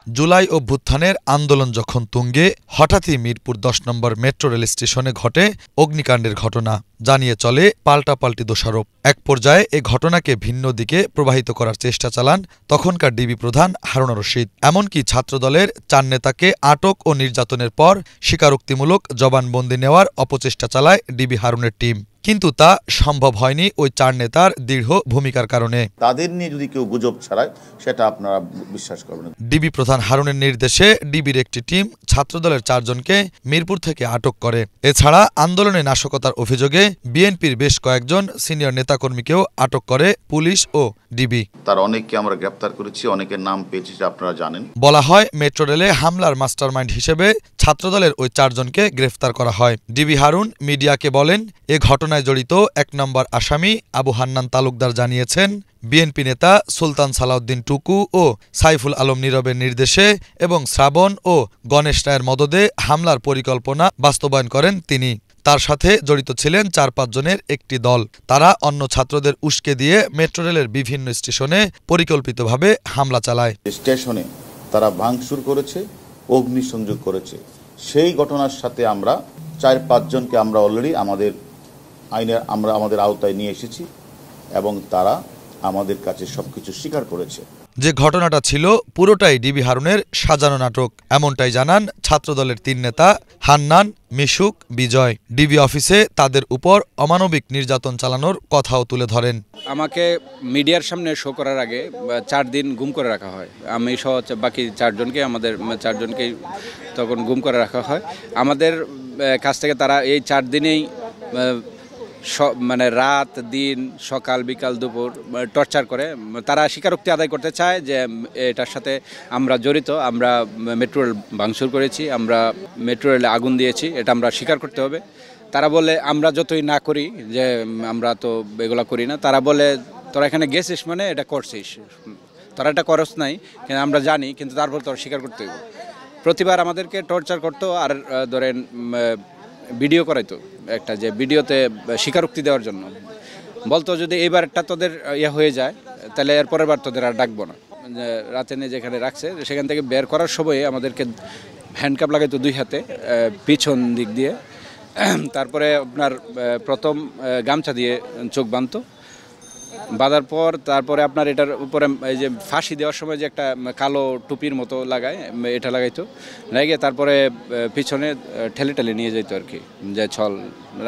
জুলাই অভ্যুত্থানের আন্দোলন যখন তুঙ্গে হঠাৎই মিরপুর ১০ নম্বর মেট্রো রেল স্টেশনে ঘটে অগ্নিকাণ্ডের ঘটনা, জানিয়ে চলে পাল্টাপাল্টি দোষারোপ। এক পর্যায়ে এ ঘটনাকে ভিন্ন দিকে প্রবাহিত করার চেষ্টা চালান তখনকার ডিবি প্রধান হারুন রশিদ। এমনকি ছাত্রদলের ৪ নেতাকে আটক ও নির্যাতনের পর স্বীকারোক্তিমূলক জবানবন্দি নেওয়ার অপচেষ্টা চালায় ডিবি হারুনের টিম। কিন্তু তা সম্ভব হয়নি ওই ৪ নেতার দৃঢ় ভূমিকার কারণে। তাদের নিয়ে যদি কেউ গুজব ছড়ায় সেটা আপনারা বিশ্বাস করবেন। ডিবি প্রধান হারুনের নির্দেশে ডিবির একটি টিম ছাত্রদলের ৪ জনকে মিরপুর থেকে আটক করে। এছাড়া আন্দোলনে নাশকতার অভিযোগে বিএনপির বেশ কয়েকজন সিনিয়র নেতাকর্মীকেও আটক করে পুলিশ ও ডিবি। তার অনেককে আমরা গ্রেপ্তার করেছি, অনেকের নাম পেয়েছি, আপনারা জানেন। বলা হয় মেট্রো রেলে হামলার মাস্টারমাইন্ড হিসেবে ছাত্রদলের ওই ৪ জনকে গ্রেফতার করা হয়। ডিবি হারুন মিডিয়াকে বলেন, এ ঘটনায় জড়িত ১ নম্বর আসামি আবু হান্নান তালুকদার জানিয়েছেন বিএনপি নেতা সুলতান সালাউদ্দিন টুকু ও সাইফুল আলম নীরবের নির্দেশে এবং শ্রাবণ ও গণেশ রায়ের মদদে হামলার পরিকল্পনা বাস্তবায়ন করেন তিনি। তার সাথে জড়িত ছিলেন ৪-৫ জনের একটি দল। তারা অন্য ছাত্রদের উস্কে দিয়ে মেট্রো রেলের বিভিন্ন স্টেশনে পরিকল্পিতভাবে হামলা চালায়। স্টেশনে তারা ভাঙচুর করেছে, অগ্নিসংযোগ করেছে। সেই ঘটনার সাথে আমরা ৪-৫ জনকে আমরা অলরেডি আমাদের আওতায় নিয়ে এসেছি এবং তারা আমাদের কাছে সবকিছু স্বীকার করেছে। যে ঘটনাটা ছিল পুরোটাই ডিবি হারুনের সাজানো নাটক, এমনটাই জানান ছাত্রদলের ৩ নেতা হান্নান, মিশুক, বিজয়। ডিবি অফিসে তাদের উপর অমানবিক নির্যাতন চালানোর কথাও তুলে ধরেন। আমাকে মিডিয়ার সামনে শো করার আগে ৪ দিন গুম করে রাখা হয়। আমি সহ বাকি ৪ জনকে আমাদের ৪ জনকেই তখন গুম করে রাখা হয়। আমাদের কাছ থেকে তারা এই ৪ দিনেই মানে রাত দিন সকাল বিকাল দুপুর টর্চার করে। তারা স্বীকারোক্তি আদায় করতে চায় যে এটার সাথে আমরা জড়িত, আমরা মেট্রো রেল ভাঙচুর করেছি, আমরা মেট্রো রেলে আগুন দিয়েছি, এটা আমরা স্বীকার করতে হবে। তারা বলে আমরা যতই না করি যে আমরা তো এগুলো করি না, তারা বলে তোরা এখানে গেছিস মানে এটা করছিস, তোরা এটা করস নাই কিন্তু আমরা জানি, কিন্তু তারপর তোরা স্বীকার করতে হবে। প্রতিবার আমাদেরকে টর্চার করতো আর ধরেন ভিডিও করাইতো একটা, যে ভিডিওতে স্বীকারোক্তি দেওয়ার জন্য বলতো যদি এইবারটা তোদের হয়ে যায় তাহলে এর পরের বার তোদের আর ডাকবো না। রাতে নিয়ে যেখানে রাখছে সেখান থেকে বের করার সময় আমাদেরকে হ্যান্ডকাপ লাগাইতো 2 হাতে পিছন দিক দিয়ে, তারপরে আপনার প্রথম গামছা দিয়ে চোখ বাঁধার পর তারপরে আপনার এটার উপরে এই যে ফাঁসি দেওয়ার সময় যে একটা কালো টুপির মতো লাগায় এটা লাগাইতো, লাগিয়ে তারপরে পিছনে ঠেলে নিয়ে যাইতো আর কি, যে ছল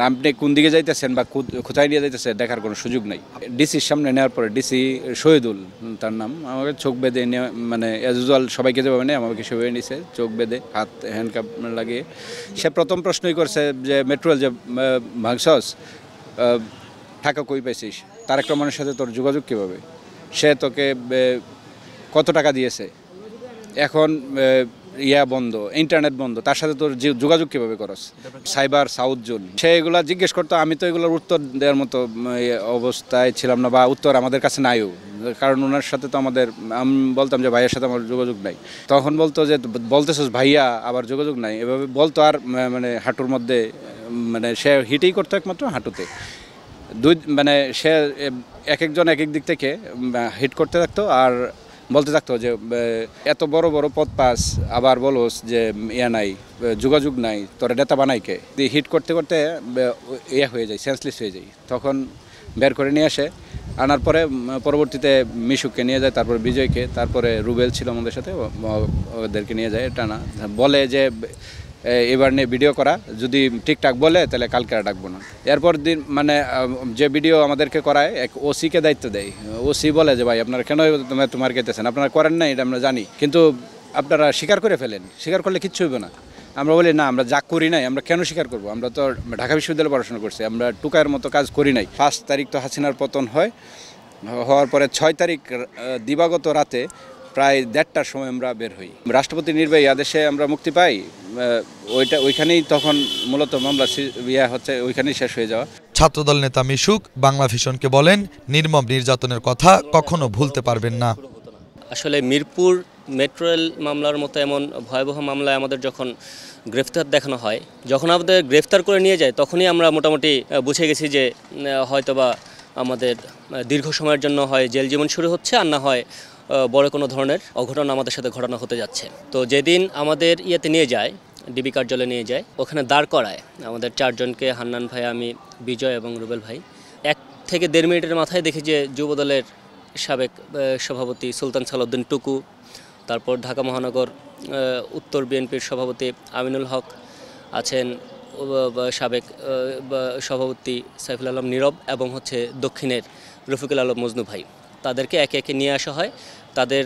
আপনি কোন দিকে যাইতেছেন বা কোথায় নিয়ে যাইতেছে দেখার কোনো সুযোগ নাই। ডিসির সামনে নেওয়ার পরে ডিসি শহীদুল তার নাম, আমাকে চোখ বেঁধে নিয়ে মানে অ্যাজ ইউজুয়াল সবাইকে যেভাবে নেই আমাকে সেভাবে নিছে, চোখ বেঁধে হাত হ্যান্ডকাপ লাগিয়ে। সে প্রথম প্রশ্নই করছে যে মেট্রো রেল যে ভাঙছস টাকা কই পাইছিস, তারেক রহমানের সাথে তোর যোগাযোগ কীভাবে, সে তোকে কত টাকা দিয়েছে, এখন বন্ধ, ইন্টারনেট বন্ধ, তার সাথে তোর যোগাযোগ কীভাবে করস, সাইবার সাউথ জোন, সে এগুলা জিজ্ঞেস করতো। আমি তো এগুলোর উত্তর দেওয়ার মতো অবস্থায় ছিলাম না বা উত্তর আমাদের কাছে নাইও, কারণ ওনার সাথে তো আমি বলতাম যে ভাইয়ের সাথে আমার যোগাযোগ নাই। তখন বলতো যে বলতেছিস ভাইয়া আবার যোগাযোগ নাই, এভাবে বলতো। আর মানে হাঁটুর মধ্যে মানে সে হিটেই করতো একমাত্র হাঁটুতে, মানে সে একজন এক দিক থেকে হিট করতে থাকতো আর বলতে থাকতো যে এত বড় বড় পদ পাস, আবার বলোস যে নাই যোগাযোগ নাই, তোরা নেতা বানাইকে। হিট করতে করতে হয়ে যায়, সেন্সলেস হয়ে যায়। তখন বের করে নিয়ে আসে, আনার পরে পরবর্তীতে মিশুককে নিয়ে যায়, তারপরে বিজয়কে, তারপরে রুবেল ছিল আমাদের সাথে, ওদেরকে নিয়ে যায়। এটা না বলে যে এবার নিয়ে ভিডিও করা, যদি ঠিকঠাক বলে তাহলে কালকে আর ডাকবো না। এরপর দিন মানে যে ভিডিও আমাদেরকে করায় এক ওসিকে দায়িত্ব দেয়। ওসি বলে যে ভাই আপনারা কেন তোমার কেতেছেন, আপনারা করেন না এটা আমরা জানি, কিন্তু আপনারা স্বীকার করে ফেলেন, স্বীকার করলে কিচ্ছু হবে না। আমরা বলি না, আমরা যা করি নাই আমরা কেন স্বীকার করবো, আমরা তো ঢাকা বিশ্ববিদ্যালয়ে পড়াশোনা করছি, আমরা টুকায়ের মতো কাজ করি নাই। 5 তারিখ তো হাসিনার পতন হওয়ার পরে 6 তারিখ দিবাগত রাতে প্রায় 1:30টার সময় আমরা বের হই। রাষ্ট্রপতি নির্বাহী আদেশে আমরা মুক্তি পাই, ওইখানেই তখন মূলত মামলা ওইখানেই শেষ হয়ে যাওয়া। ছাত্রদল নেতা মিশুক বাংলা ভিশনকে বলেন, নির্মম নির্যাতনের কথা কখনো ভুলতে পারবেন না। আসলে মিরপুর মেট্রো রেল মামলার মতো এমন ভয়াবহ মামলায় আমাদের যখন গ্রেফতার দেখানো হয়, যখন আমাদের গ্রেফতার করে নিয়ে যায়, তখনই আমরা মোটামুটি বুঝে গেছি যে হয়তোবা আমাদের দীর্ঘ সময়ের জন্য হয় জেল জীবন শুরু হচ্ছে, আর না হয় বড় কোনো ধরনের অঘটন আমাদের সাথে ঘটনা হতে যাচ্ছে। তো যেদিন আমাদের ইয়েতে নিয়ে যায়, ডিবি কার্যালয়ে নিয়ে যায়, ওখানে দাঁড় করায় আমাদের 4 জনকে, হান্নান ভাই, আমি, বিজয় এবং রুবেল ভাই। 1 থেকে 1.5 মিনিটের মাথায় দেখি যে যুবদলের সাবেক সভাপতি সুলতান সালাউদ্দিন টুকু, তারপর ঢাকা মহানগর উত্তর বিএনপির সভাপতি আমিনুল হক আছেন, সাবেক সভাপতি সাইফুল আলম নীরব, এবং হচ্ছে দক্ষিণের রফিকুল আলম মজনু ভাই, তাদেরকে একে একে নিয়ে আসা হয়। তাদের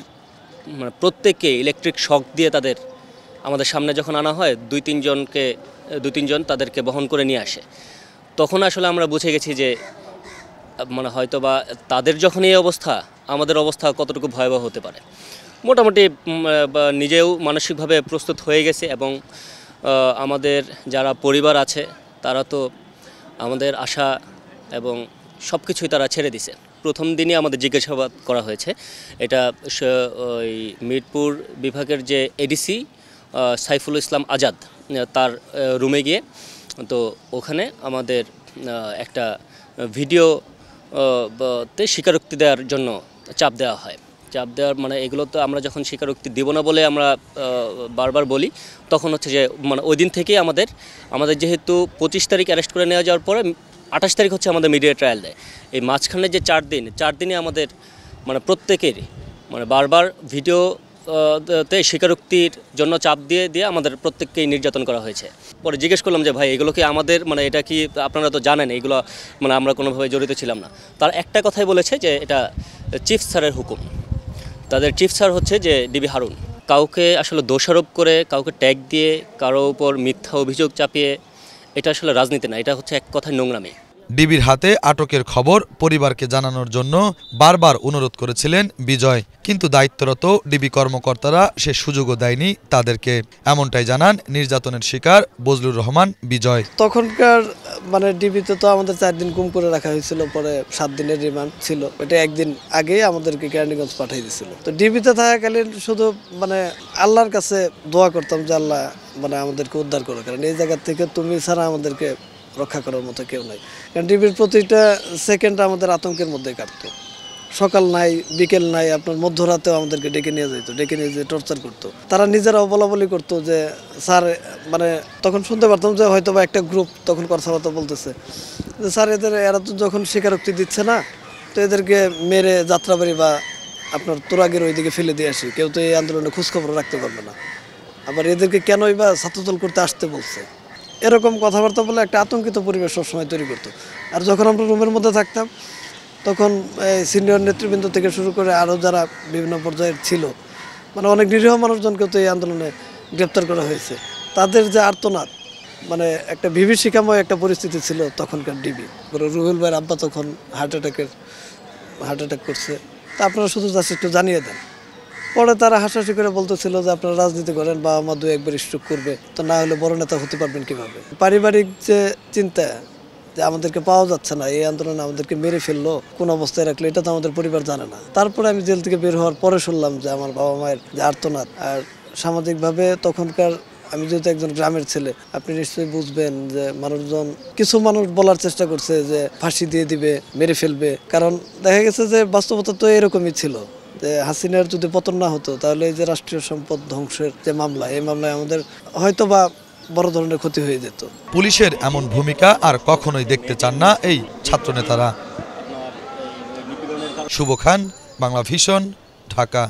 মানে প্রত্যেককে ইলেকট্রিক শক দিয়ে তাদের আমাদের সামনে যখন আনা হয়, 2-3 জন তাদেরকে বহন করে নিয়ে আসে। তখন আসলে আমরা বুঝে গেছি যে মানে হয়তো বা তাদের যখন এই অবস্থা, আমাদের অবস্থা কতটুকু ভয়াবহ হতে পারে। মোটামুটি নিজেও মানসিকভাবে প্রস্তুত হয়ে গেছে, এবং আমাদের যারা পরিবার আছে তারা তো আমাদের আশা এবং সব কিছুই তারা ছেড়ে দিছে। প্রথম দিনই আমাদের জিজ্ঞাসাবাদ করা হয়েছে। এটা ওই মিরপুর বিভাগের যে এডিসি সাইফুল ইসলাম আজাদ, তার রুমে গিয়ে, তো ওখানে আমাদের একটা ভিডিও তে স্বীকারোক্তি দেওয়ার জন্য চাপ দেওয়া হয়। চাপ দেওয়ার মানে এগুলো তো আমরা যখন স্বীকারোক্তি দেব না বলে আমরা বারবার বলি, তখন হচ্ছে যে মানে ওই দিন থেকেই আমাদের যেহেতু 25 তারিখ অ্যারেস্ট করে নেওয়া যাওয়ার পরে 28 তারিখ হচ্ছে আমাদের মিডিয়া ট্রায়াল দেয়। এই মাঝখানে যে 4 দিনে আমাদের মানে প্রত্যেকের মানে বারবার ভিডিও তে স্বীকারোক্তির জন্য চাপ দিয়ে আমাদের প্রত্যেককেই নির্যাতন করা হয়েছে। পরে জিজ্ঞেস করলাম যে ভাই, এগুলো কি আমাদের মানে এটা কি আপনারা তো জানেন এগুলো মানে আমরা কোনোভাবে জড়িত ছিলাম না। তার একটা কথাই বলেছে যে এটা চিফ স্যারের হুকুম। তাদের চিফ স্যার হচ্ছে যে ডিবি হারুন। কাউকে আসলে দোষারোপ করে, কাউকে ট্যাগ দিয়ে, কারো উপর মিথ্যা অভিযোগ চাপিয়ে, এটা আসলে রাজনীতি না, এটা হচ্ছে এক কথায় নোংরামি। ডিবির হাতে আটকের খবর পরিবারকে জানানোর জন্য বারবার অনুরোধ করেছিলেন বিজয়, কিন্তু দায়িত্বরত ডিবি কর্মকর্তারা সে সুযোগও দেয়নি তাদেরকে। এমনটাই জানান নির্যাতনের শিকার বজলুর রহমান বিজয়। তখনকার মানে ডিবিতে তো আমাদের 4 দিন গুম করে রাখা হয়েছিল, পরে 7 দিনের রিমান্ড ছিল। এটা একদিন আগেই আমাদেরকে কেরানীগঞ্জ পাঠিয়ে দিয়েছিল। তো ডিবিতে থাকাকালীন শুধু মানে আল্লাহর কাছে দোয়া করতাম যে আল্লাহ মানে আমাদেরকে উদ্ধার করো, কারণ এই জায়গা থেকে তুমি ছাড়া আমাদেরকে রক্ষা করার মতো কেউ নাই। কারণ ডিবির প্রতিটা সেকেন্ড আমাদের আতঙ্কের মধ্যে কাটতো। সকাল নাই, বিকেল নাই, আপনার মধ্যরাতেও আমাদেরকে ডেকে নিয়ে যেয়ে টর্চার করতো। তারা নিজেরাও বলাবলি করতো যে স্যার, মানে তখন শুনতে পারতাম যে হয়তো বা একটা গ্রুপ তখন কথাবার্তা বলতেছে যে স্যার এরা তো যখন স্বীকারোক্তি দিচ্ছে না, তো এদেরকে মেরে যাত্রাবাড়ি বা আপনার তোরাগের ওইদিকে ফেলে দিয়ে আসি, কেউ তো এই আন্দোলনে খোঁজখবর রাখতে পারবে না। আবার এদেরকে কেনই বা ছাত্রদল করতে আসতে বলছে, এরকম কথাবার্তা বলে একটা আতঙ্কিত পরিবেশ সবসময় তৈরি করতো। আর যখন আমরা রুমের মধ্যে থাকতাম, তখন সিনিয়র নেতৃবৃন্দ থেকে শুরু করে আরও যারা বিভিন্ন পর্যায়ের ছিল, মানে অনেক নিরীহ মানুষজনকে তো এই আন্দোলনে গ্রেপ্তার করা হয়েছে। তাদের যে আর্তনাদ, মানে একটা বিভীষিকাময় একটা পরিস্থিতি ছিল তখনকার ডিবি। রুহুল ভাইয়ের আব্বা তখন হার্ট অ্যাটাক করছে। তা আপনারা শুধু জাস্ট একটু জানিয়ে দেন। পরে তারা হাসাহাসি করে বলতেছিল যে আপনারা রাজনীতি করেন, বা আমার 2-1 স্ট্রোক করবে, তো না হলে বড় নেতা হতে পারবেন কিভাবে। পারিবারিক যে চিন্তা যে আমাদেরকে পাওয়া যাচ্ছে না, এই আন্দোলনে আমাদেরকে মেরে ফেললো, কোন অবস্থায় রাখলো, এটা তো আমাদের পরিবার জানে না। তারপরে আমি জেল থেকে বের হওয়ার পরে শুনলাম যে আমার বাবা মায়ের যে আর্তনাদ। আর সামাজিকভাবে তখনকার, আমি যেহেতু একজন গ্রামের ছেলে, আপনি নিশ্চয়ই বুঝবেন যে কিছু মানুষ বলার চেষ্টা করছে যে ফাঁসি দিয়ে দিবে, মেরে ফেলবে। কারণ দেখা গেছে যে বাস্তবতা তো এরকমই ছিল যে হাসিনার যদি পতন না হতো, তাহলে এই যে রাষ্ট্রীয় সম্পদ ধ্বংসের যে মামলা, এই মামলায় আমাদের হয়তো বা বড় ধরনের ক্ষতি হয়ে যেত। পুলিশের এমন ভূমিকা আর কখনোই দেখতে চান না এই ছাত্রনেতারা। শুভ খান, বাংলা ভিশন, ঢাকা।